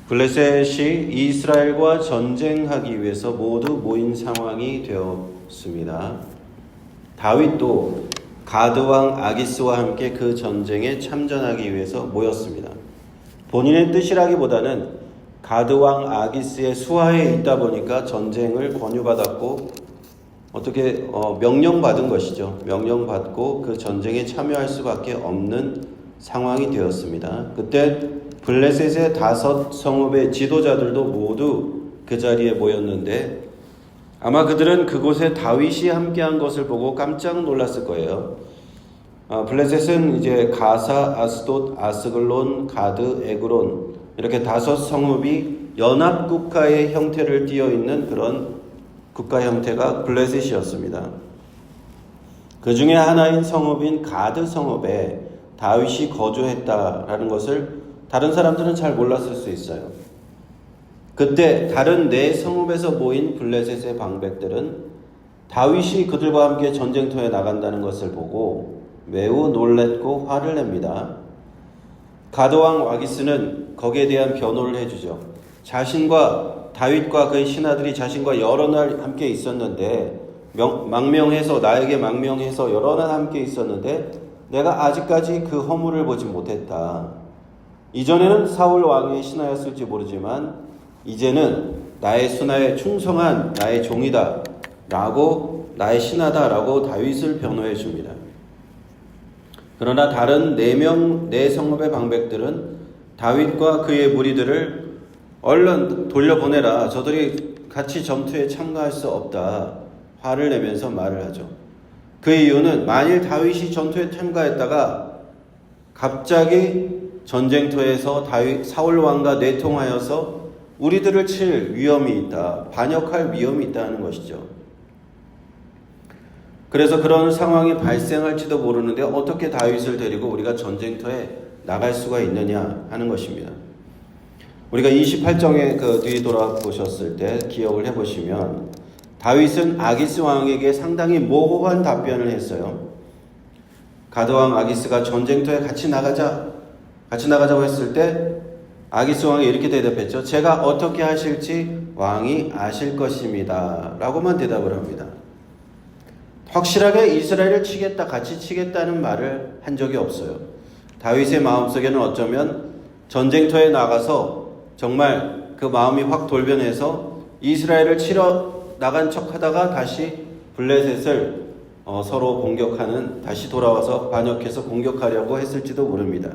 블레셋이 이스라엘과 전쟁하기 위해서 모두 모인 상황이 되었습니다. 다윗도 가드왕 아기스와 함께 그 전쟁에 참전하기 위해서 모였습니다. 본인의 뜻이라기보다는 가드왕 아기스의 수하에 있다 보니까 전쟁을 권유받았고 어떻게 명령받은 것이죠. 명령받고 그 전쟁에 참여할 수밖에 없는 상황이 되었습니다. 그때 블레셋의 5 성읍의 지도자들도 모두 그 자리에 모였는데 아마 그들은 그곳에 다윗이 함께한 것을 보고 깜짝 놀랐을 거예요. 블레셋은 이제 가사, 아스돗, 아스글론, 가드, 에그론 이렇게 5 성읍이 연합국가의 형태를 띠어 있는 그런 국가 형태가 블레셋이었습니다. 그 중에 하나인 성읍인 가드 성읍에 다윗이 거주했다라는 것을 다른 사람들은 잘 몰랐을 수 있어요. 그때 다른 4 성읍에서 모인 블레셋의 방백들은 다윗이 그들과 함께 전쟁터에 나간다는 것을 보고 매우 놀랬고 화를 냅니다. 가드왕 아기스는 거기에 대한 변호를 해주죠. 자신과 다윗과 그의 신하들이 자신과 여러 날 함께 있었는데 나에게 망명해서 여러 날 함께 있었는데 내가 아직까지 그 허물을 보지 못했다. 이전에는 사울 왕의 신하였을지 모르지만 이제는 나의 순하에 충성한 나의 종이다 라고 나의 신하다 라고 다윗을 변호해 줍니다. 그러나 다른 4 성읍의 방백들은 다윗과 그의 무리들을 얼른 돌려보내라. 저들이 같이 전투에 참가할 수 없다. 화를 내면서 말을 하죠. 그 이유는 만일 다윗이 전투에 참가했다가 갑자기 전쟁터에서 사울 왕과 내통하여서 우리들을 칠 위험이 있다. 반역할 위험이 있다는 것이죠. 그래서 그런 상황이 발생할지도 모르는데 어떻게 다윗을 데리고 우리가 전쟁터에 나갈 수가 있느냐 하는 것입니다. 우리가 28장에 그 뒤 돌아보셨을 때 기억을 해보시면 다윗은 아기스 왕에게 상당히 모호한 답변을 했어요. 가드왕 아기스가 전쟁터에 같이 나가자고 했을 때 아기스 왕이 이렇게 대답했죠. 제가 어떻게 하실지 왕이 아실 것입니다. 라고만 대답을 합니다. 확실하게 이스라엘을 같이 치겠다는 말을 한 적이 없어요. 다윗의 마음속에는 어쩌면 전쟁터에 나가서 정말 그 마음이 확 돌변해서 이스라엘을 치러 나간 척 하다가 다시 블레셋을 서로 공격하는, 다시 돌아와서 반역해서 공격하려고 했을지도 모릅니다.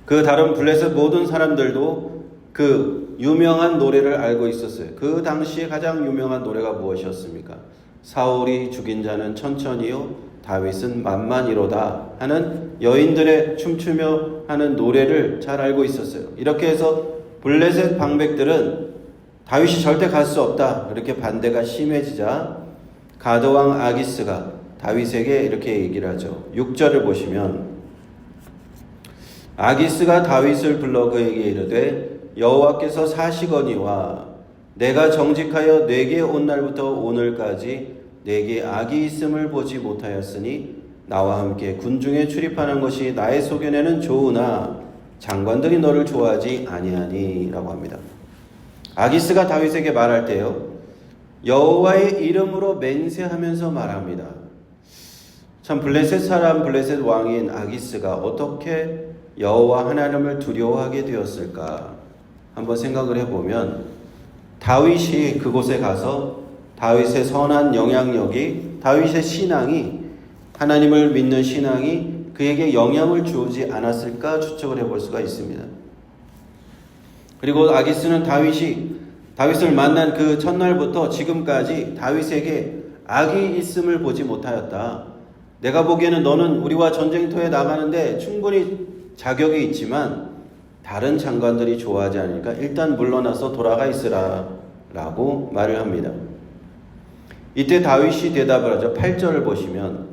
그 다른 블레셋 모든 사람들도 그 유명한 노래를 알고 있었어요. 그 당시에 가장 유명한 노래가 무엇이었습니까? 사울이 죽인 자는 천천히요 다윗은 만만이로다 하는 여인들의 춤추며 하는 노래를 잘 알고 있었어요. 이렇게 해서 블레셋 방백들은 다윗이 절대 갈 수 없다 이렇게 반대가 심해지자 가드왕 아기스가 다윗에게 이렇게 얘기를 하죠. 6절을 보시면 아기스가 다윗을 불러 그에게 이르되 여호와께서 사시거니와 내가 정직하여 내게 온 날부터 오늘까지 내게 악이 있음을 보지 못하였으니 나와 함께 군중에 출입하는 것이 나의 소견에는 좋으나 장관들이 너를 좋아하지 아니하니 라고 합니다. 아기스가 다윗에게 말할 때요 여호와의 이름으로 맹세하면서 말합니다. 참 블레셋 왕인 아기스가 어떻게 여호와 하나님을 두려워하게 되었을까 한번 생각을 해보면 다윗이 그곳에 가서 다윗의 선한 영향력이 다윗의 신앙이 하나님을 믿는 신앙이 그에게 영향을 주지 않았을까 추측을 해볼 수가 있습니다. 그리고 아기스는 다윗을 만난 그 첫날부터 지금까지 다윗에게 악이 있음을 보지 못하였다. 내가 보기에는 너는 우리와 전쟁터에 나가는데 충분히 자격이 있지만 다른 장관들이 좋아하지 않으니까 일단 물러나서 돌아가 있으라 라고 말을 합니다. 이때 다윗이 대답을 하죠. 8절을 보시면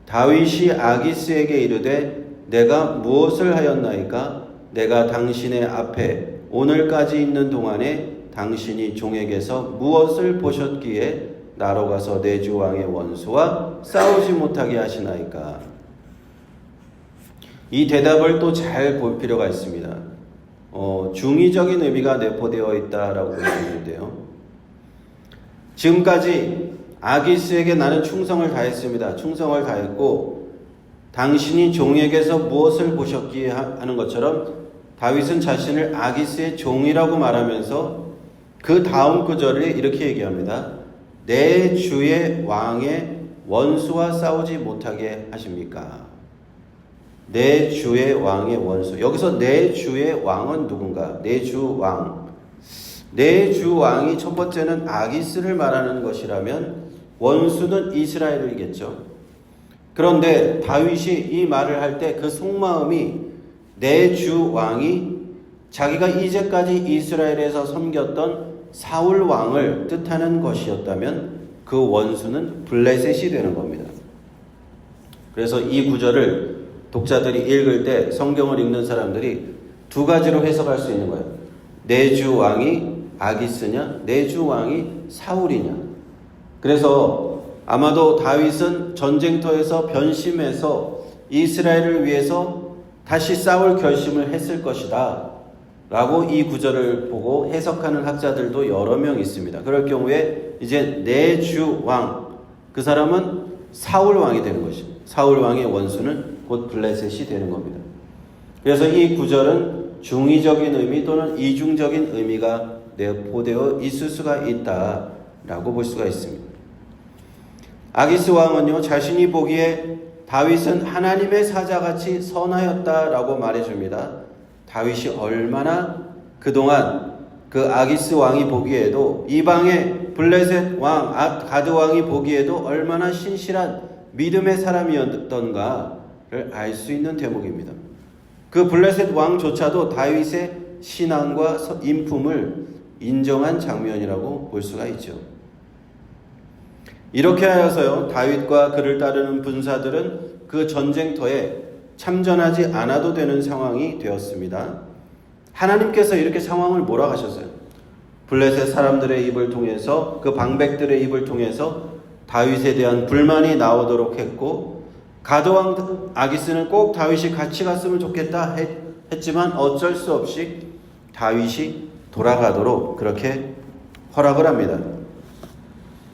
다윗이 아기스에게 이르되 내가 무엇을 하였나이까? 내가 당신의 앞에 오늘까지 있는 동안에 당신이 종에게서 무엇을 보셨기에 나로 가서 내 주 왕의 원수와 싸우지 못하게 하시나이까? 이 대답을 또 잘 볼 필요가 있습니다. 중의적인 의미가 내포되어 있다라고 볼 수 있는데요. 지금까지 아기스에게 나는 충성을 다했습니다. 충성을 다했고 당신이 종에게서 무엇을 보셨기에 하는 것처럼 다윗은 자신을 아기스의 종이라고 말하면서 그 다음 구절을 이렇게 얘기합니다. 내 주의 왕의 원수와 싸우지 못하게 하십니까? 내 주의 왕의 원수. 여기서 내 주의 왕은 누군가? 내 주 왕. 내 주 왕이 첫 번째는 아기스를 말하는 것이라면 원수는 이스라엘이겠죠. 그런데 다윗이 이 말을 할 때 그 속마음이 내 주 왕이 자기가 이제까지 이스라엘에서 섬겼던 사울 왕을 뜻하는 것이었다면 그 원수는 블레셋이 되는 겁니다. 그래서 이 구절을 독자들이 읽을 때 성경을 읽는 사람들이 두 가지로 해석할 수 있는 거예요. 내 주 왕이 아기스냐, 내 주 왕이 사울이냐. 그래서 아마도 다윗은 전쟁터에서 변심해서 이스라엘을 위해서 다시 싸울 결심을 했을 것이다 라고 이 구절을 보고 해석하는 학자들도 여러 명 있습니다. 그럴 경우에 이제 내 주 왕, 그 사람은 사울 왕이 되는 것입니다. 사울 왕의 원수는 곧 블레셋이 되는 겁니다. 그래서 이 구절은 중의적인 의미 또는 이중적인 의미가 내포되어 있을 수가 있다라고 볼 수가 있습니다. 아기스 왕은요, 자신이 보기에 다윗은 하나님의 사자같이 선하였다라고 말해줍니다. 다윗이 얼마나 그동안 그 아기스 왕이 보기에도 이방의 블레셋 왕 가드 왕이 보기에도 얼마나 신실한 믿음의 사람이었던가를 알 수 있는 대목입니다. 그 블레셋 왕조차도 다윗의 신앙과 인품을 인정한 장면이라고 볼 수가 있죠. 이렇게 하여서요, 다윗과 그를 따르는 군사들은 그 전쟁터에 참전하지 않아도 되는 상황이 되었습니다. 하나님께서 이렇게 상황을 몰아가셨어요. 블레셋 사람들의 입을 통해서, 그 방백들의 입을 통해서 다윗에 대한 불만이 나오도록 했고, 가드왕 아기스는 꼭 다윗이 같이 갔으면 좋겠다 했지만 어쩔 수 없이 다윗이 돌아가도록 그렇게 허락을 합니다.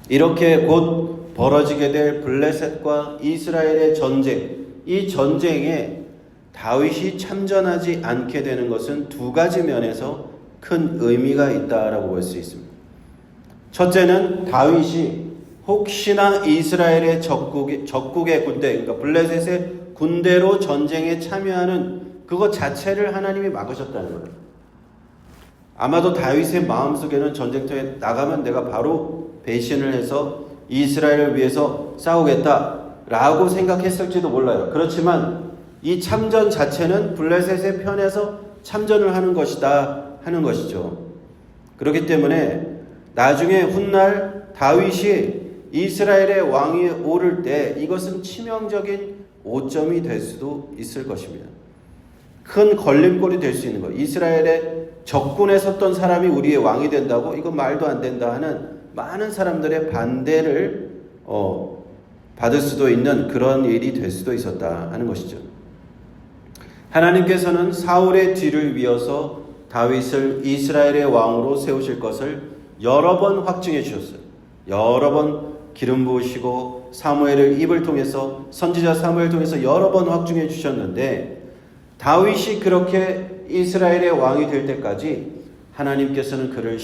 이렇게 곧 벌어지게 될 블레셋과 이스라엘의 전쟁, 이 전쟁에 다윗이 참전하지 않게 되는 것은 두 가지 면에서 큰 의미가 있다라고 볼 수 있습니다. 첫째는 다윗이 혹시나 이스라엘의 적국의 군대, 그러니까 블레셋의 군대로 전쟁에 참여하는 그것 자체를 하나님이 막으셨다는 거예요. 아마도 다윗의 마음속에는 전쟁터에 나가면 내가 바로 배신을 해서 이스라엘을 위해서 싸우겠다라고 생각했을지도 몰라요. 그렇지만 이 참전 자체는 블레셋의 편에서 참전을 하는 것이다 하는 것이죠. 그렇기 때문에 나중에 훗날 다윗이 이스라엘의 왕이 오를 때 이것은 치명적인 오점이 될 수도 있을 것입니다. 큰 걸림돌이 될 수 있는 거예요. 이스라엘의 적군에 섰던 사람이 우리의 왕이 된다고? 이건 말도 안 된다 하는 많은 사람들의 반대를 받을 수도 있는 그런 일이 될 수도 있었다 하는 것이죠. 하나님께서는 사울의 뒤를 이어서 다윗을 이스라엘의 왕으로 세우실 것을 여러 번 확증해 주셨어요. 여러 번 기름 부으시고 사무엘을 입을 통해서, 선지자 사무엘을 통해서 여러 번 확증해 주셨는데, 다윗이 그렇게 이스라엘의 왕이 될 때까지 하나님께서는 그를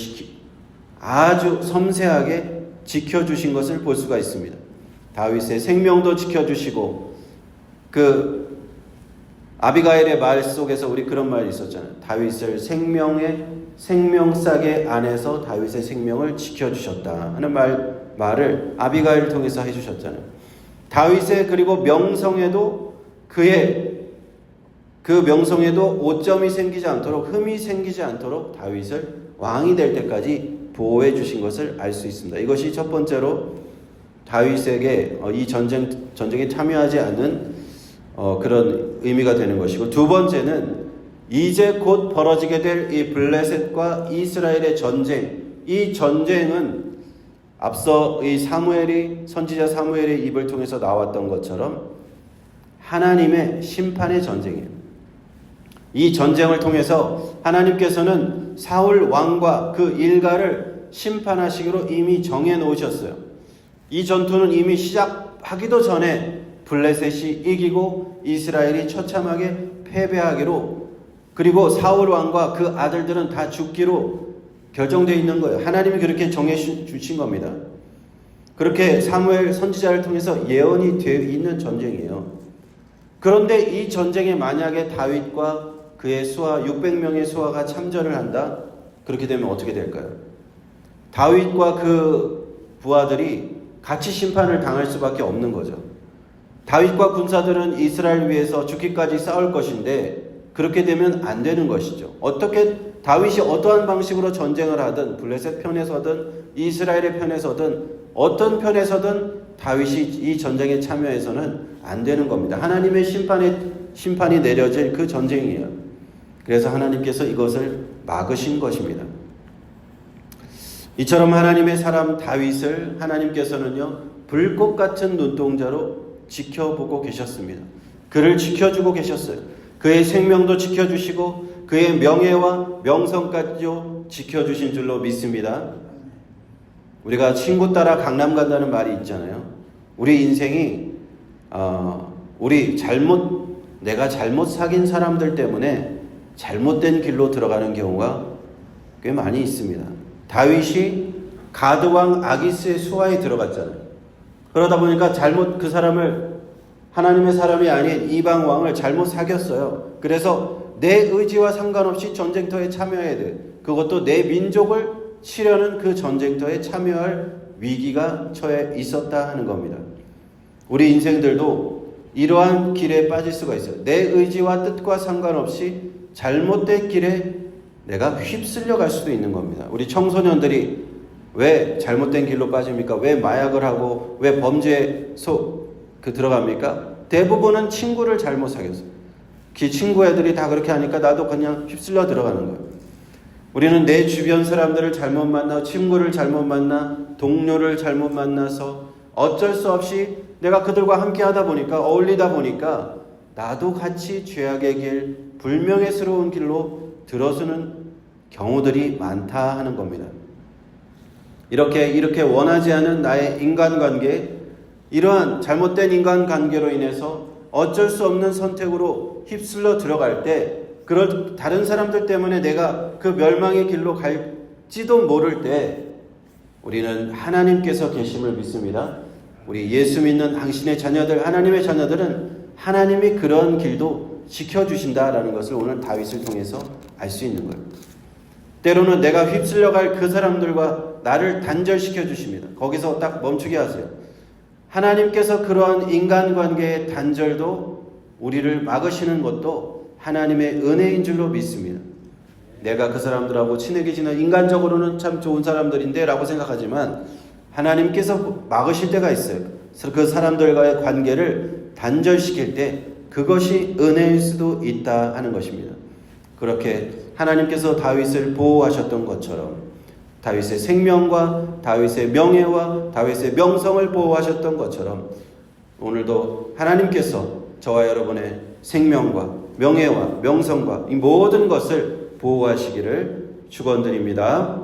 아주 섬세하게 지켜주신 것을 볼 수가 있습니다. 다윗의 생명도 지켜주시고, 그 아비가일의 말 속에서 우리 그런 말이 있었잖아요. 다윗을 생명싸개 안에서 다윗의 생명을 지켜주셨다 하는 말을 아비가일을 통해서 해주셨잖아요. 다윗의 그리고 명성에도 그 명성에도 오점이 생기지 않도록, 흠이 생기지 않도록 다윗을 왕이 될 때까지 보호해 주신 것을 알 수 있습니다. 이것이 첫 번째로 다윗에게 이 전쟁에 참여하지 않는 그런 의미가 되는 것이고, 두 번째는 이제 곧 벌어지게 될 이 블레셋과 이스라엘의 전쟁, 이 전쟁은 앞서 이 선지자 사무엘의 입을 통해서 나왔던 것처럼 하나님의 심판의 전쟁이에요. 이 전쟁을 통해서 하나님께서는 사울 왕과 그 일가를 심판하시기로 이미 정해 놓으셨어요. 이 전투는 이미 시작하기도 전에 블레셋이 이기고 이스라엘이 처참하게 패배하기로, 그리고 사울 왕과 그 아들들은 다 죽기로 결정되어 있는 거예요. 하나님이 그렇게 정해 주신 겁니다. 그렇게 사무엘 선지자를 통해서 예언이 되어 있는 전쟁이에요. 그런데 이 전쟁에 만약에 다윗과 그의 수하 600명의 수하가 참전을 한다? 그렇게 되면 어떻게 될까요? 다윗과 그 부하들이 같이 심판을 당할 수밖에 없는 거죠. 다윗과 군사들은 이스라엘 위해서 죽기까지 싸울 것인데 그렇게 되면 안 되는 것이죠. 어떻게 다윗이 어떠한 방식으로 전쟁을 하든, 블레셋 편에서든 이스라엘의 편에서든 어떤 편에서든 다윗이 이 전쟁에 참여해서는 안 되는 겁니다. 하나님의 심판이 내려질 그 전쟁이에요. 그래서 하나님께서 이것을 막으신 것입니다. 이처럼 하나님의 사람 다윗을 하나님께서는요, 불꽃 같은 눈동자로 지켜보고 계셨습니다. 그를 지켜주고 계셨어요. 그의 생명도 지켜주시고 그의 명예와 명성까지도 지켜주신 줄로 믿습니다. 우리가 친구 따라 강남 간다는 말이 있잖아요. 우리 인생이 내가 잘못 사귄 사람들 때문에 잘못된 길로 들어가는 경우가 꽤 많이 있습니다. 다윗이 가드왕 아기스의 수하에 들어갔잖아요. 그러다 보니까 그 사람을, 하나님의 사람이 아닌 이방 왕을 잘못 사귀었어요. 그래서 내 의지와 상관없이 전쟁터에 참여해야 돼. 그것도 내 민족을 치려는 그 전쟁터에 참여할 위기가 처해 있었다 하는 겁니다. 우리 인생들도 이러한 길에 빠질 수가 있어요. 내 의지와 뜻과 상관없이 잘못된 길에 내가 휩쓸려 갈 수도 있는 겁니다. 우리 청소년들이 왜 잘못된 길로 빠집니까? 왜 마약을 하고 왜 범죄에 들어갑니까? 대부분은 친구를 잘못 사귀었어요. 친구 애들이 다 그렇게 하니까 나도 그냥 휩쓸려 들어가는 거예요. 우리는 내 주변 사람들을 잘못 만나, 친구를 잘못 만나, 동료를 잘못 만나서 어쩔 수 없이 내가 그들과 함께 하다 보니까, 어울리다 보니까 나도 같이 죄악의 길, 불명예스러운 길로 들어서는 경우들이 많다 하는 겁니다. 이렇게 원하지 않은 나의 인간관계, 이러한 잘못된 인간관계로 인해서 어쩔 수 없는 선택으로 휩쓸려 들어갈 때, 그런 다른 사람들 때문에 내가 그 멸망의 길로 갈지도 모를 때 우리는 하나님께서 계심을 믿습니다. 우리 예수 믿는 당신의 자녀들, 하나님의 자녀들은 하나님이 그런 길도 지켜주신다라는 것을 오늘 다윗을 통해서 알 수 있는 거예요. 때로는 내가 휩쓸려갈 그 사람들과 나를 단절시켜 주십니다. 거기서 딱 멈추게 하세요. 하나님께서 그러한 인간관계의 단절도 우리를 막으시는 것도 하나님의 은혜인 줄로 믿습니다. 내가 그 사람들하고 친해지는 인간적으로는 참 좋은 사람들인데 라고 생각하지만 하나님께서 막으실 때가 있어요. 그 사람들과의 관계를 단절시킬 때 그것이 은혜일 수도 있다 하는 것입니다. 그렇게 하나님께서 다윗을 보호하셨던 것처럼 다윗의 생명과 다윗의 명예와 다윗의 명성을 보호하셨던 것처럼 오늘도 하나님께서 저와 여러분의 생명과 명예와 명성과 이 모든 것을 보호하시기를 축원드립니다.